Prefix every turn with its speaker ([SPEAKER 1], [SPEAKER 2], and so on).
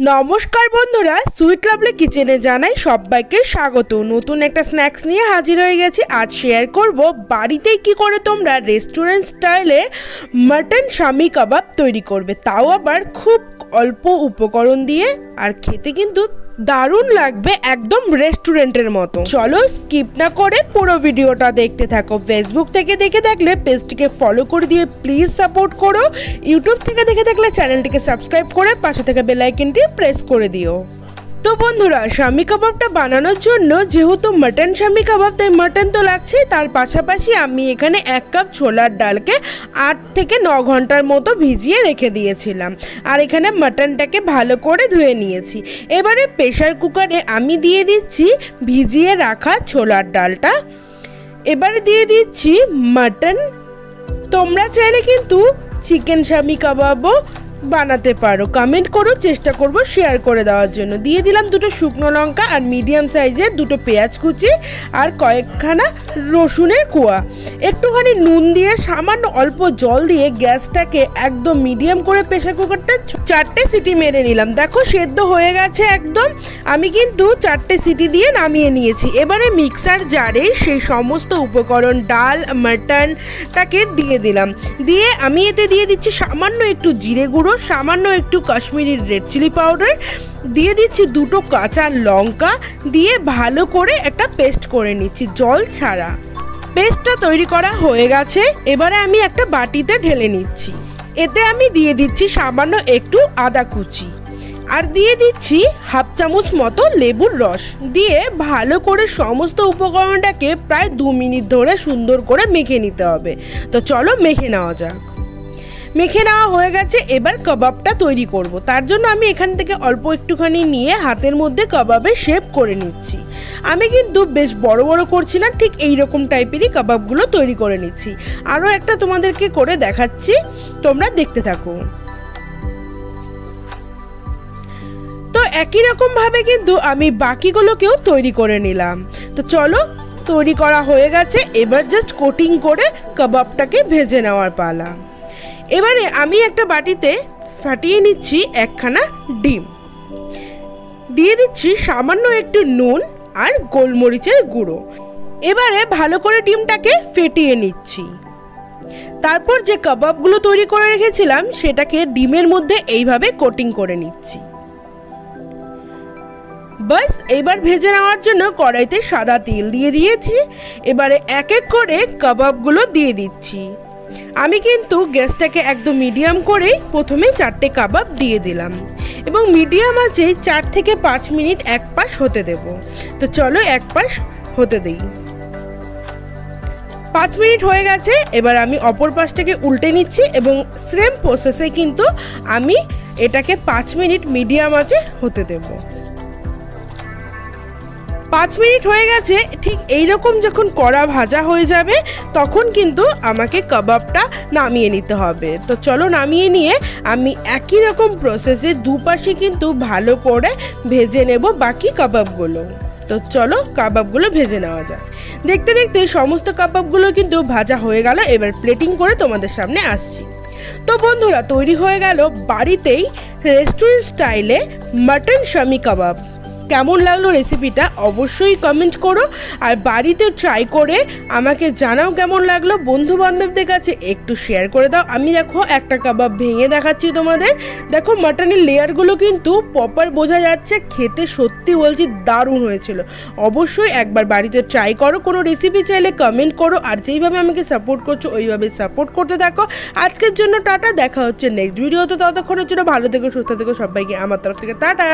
[SPEAKER 1] নমস্কার বন্ধুরা, sweet lovely কিচেনে জানাই সবাইকে স্বাগত। নতুন একটা স্ন্যাক্স নিয়ে হাজির হয়ে গেছি। আজ শেয়ার করব বাড়িতেই কি করে তোমরা রেস্টুরেন্ট স্টাইলে মাটন শামি কাবাব তৈরি করবে, তাও আবার খুব অল্প উপকরণ দিয়ে, আর খেতে কিন্তু দারুণ লাগবে, একদম রেস্টুরেন্টের মতো। চলো স্কিপ না করে পুরো ভিডিওটা দেখতে থাকো। ফেসবুক থেকে দেখে থাকলে পেজটিকে ফলো করে দিয়ে প্লিজ সাপোর্ট করো। ইউটিউব থেকে দেখে থাকলে চ্যানেলটিকে সাবস্ক্রাইব করে পাশে থাকা বেল আইকনটি প্রেস করে দিও। তো বন্ধুরা, শামি কাবাবটা বানানোর জন্য যেহেতু মাটন শামি কাবাব, তাই মাটন তো লাগছেই, তার পাশাপাশি আমি এখানে 1 কাপ ছোলার ডালকে 8 থেকে 9 ঘন্টার মতো ভিজিয়ে রেখে দিয়েছিলাম। আর এখানে মাটনটাকে ভালো করে ধুয়ে নিয়েছি। এবারে প্রেসার কুকারে আমি দিয়ে দিচ্ছি ভিজিয়ে রাখা ছোলার ডালটা। এবারে দিয়ে দিচ্ছি মাটন। তোমরা চাইলে কিন্তু চিকেন শামি কাবাবও বানাতে পারো। কমেন্ট করো, চেষ্টা করব শেয়ার করে দেওয়ার জন্য। দিয়ে দিলাম 2টো শুকনো লঙ্কা আর মিডিয়াম সাইজের 2টো পেঁয়াজ কুচি আর কয়েকখানা রসুনের কোয়া। একটুখানি নুন দিয়ে সামান্য অল্প জল দিয়ে গ্যাসটাকে একদম মিডিয়াম করে প্রেসার কুকারটা 4টে সিটি মেরে নিলাম। দেখো সেদ্ধ হয়ে গেছে একদম। আমি কিন্তু 4টে সিটি দিয়ে নামিয়ে নিয়েছি। এবারে মিক্সার জারে সেই সমস্ত উপকরণ, ডাল, মাটনটাকে দিয়ে দিলাম। দিয়ে আমি এতে দিয়ে দিচ্ছি সামান্য একটু জিরে গুঁড়ো, সামান্য একটু কাশ্মীরি রেড চিলি পাউডার, দিয়ে দিচ্ছি 2টো কাঁচা লঙ্কা, দিয়ে ভালো করে একটা পেস্ট করে নিচ্ছি জল ছাড়া। পেস্টটা তৈরি করা হয়ে গেছে। এবারে আমি একটা বাটিতে ঢেলে নিচ্ছি। এতে আমি দিয়ে দিচ্ছি সামান্য একটু আদা কুচি আর দিয়ে দিচ্ছি হাফ চামচ মতো লেবুর রস, দিয়ে ভালো করে সমস্ত উপকরণটাকে প্রায় 2 মিনিট ধরে সুন্দর করে মেখে নিতে হবে। তো চলো মেখে নেওয়া যাক। মেখে নেওয়া হয়ে গেছে। এবার কাবাবটা তৈরি করব। তার জন্য আমি এখান থেকে অল্প একটুখানি নিয়ে হাতের মধ্যে কাবাবের শেপ করে নিচ্ছি। আমি কিন্তু বেশ বড় বড় করছি না, ঠিক এই রকম টাইপেরই কাবাবগুলো তৈরি করে নিচ্ছি। আরও একটা তোমাদেরকে করে দেখাচ্ছি, তোমরা দেখতে থাকো। তো একই রকমভাবে কিন্তু আমি বাকিগুলোকেও তৈরি করে নিলাম। তো চলো, তৈরি করা হয়ে গেছে। এবার জাস্ট কোটিং করে কাবাবটাকে ভেজে নেওয়ার পালা। এবারে আমি একটা বাটিতে ফাটিয়ে নিচ্ছি একখানা ডিম, দিয়ে দিচ্ছি সামান্য একটু নুন আর গোলমরিচের গুঁড়ো। এবারে ভালো করে ডিমটাকে ফেটিয়ে নিচ্ছি। তারপর যে কাবাবগুলো তৈরি করে রেখেছিলাম সেটাকে ডিমের মধ্যে এইভাবে কোটিং করে নিচ্ছি। বাস, এবার ভেজে নেওয়ার জন্য কড়াইতে সাদা তেল দিয়ে দিয়েছি। এবারে এক এক করে কাবাবগুলো দিয়ে দিচ্ছি। আমি কিন্তু গ্যাসটাকে একদম মিডিয়াম করে প্রথমে 4টে কাবাব দিয়ে দিলাম এবং মিডিয়াম আঁচে 4 থেকে 5 মিনিট এক পাশ হতে দেব। তো চলো এক পাশ হতে দিই। 5 মিনিট হয়ে গেছে। এবার আমি অপর পাশটাকে উল্টে নিচ্ছি এবং সেম প্রসেসে কিন্তু আমি এটাকে 5 মিনিট মিডিয়াম আঁচে হতে দেব। 5 মিনিট হয়ে গেছে। ঠিক এইরকম যখন কড়া ভাজা হয়ে যাবে তখন কিন্তু আমাকে কাবাবটা নামিয়ে নিতে হবে। তো চলো নামিয়ে নিয়ে আমি একই রকম প্রসেসে দুপাশে কিন্তু ভালো করে ভেজে নেব বাকি কাবাবগুলো। তো চলো কাবাবগুলো ভেজে নেওয়া যাক। দেখতে দেখতে সমস্ত কাবাবগুলো কিন্তু ভাজা হয়ে গেল। এবার প্লেটিং করে তোমাদের সামনে আসছি। তো বন্ধুরা, তৈরি হয়ে গেল বাড়িতেই রেস্টুরেন্ট স্টাইলে মাটন শামি কাবাব। কেমন লাগলো রেসিপিটা অবশ্যই কমেন্ট করো, আর বাড়িতে ট্রাই করে আমাকে জানাও কেমন লাগলো। বন্ধু বান্ধবদের কাছে একটু শেয়ার করে দাও। আমি দেখো একটা কাবাব ভেঙে দেখাচ্ছি তোমাদের। দেখো মাটনের লেয়ারগুলো কিন্তু প্রপার বোঝা যাচ্ছে। খেতে সত্যি বলছি দারুণ হয়েছিল। অবশ্যই একবার বাড়িতে ট্রাই করো। কোনো রেসিপি চাইলে কমেন্ট করো, আর যেইভাবে আমাকে সাপোর্ট করছো ওইভাবে সাপোর্ট করতে থাকো। আজকের জন্য টাটা, দেখা হচ্ছে নেক্সট ভিডিওতে। ততক্ষণের জন্য ভালো থেকো, সুস্থ থেকো। সবাইকে আমার তরফ থেকে টাটা।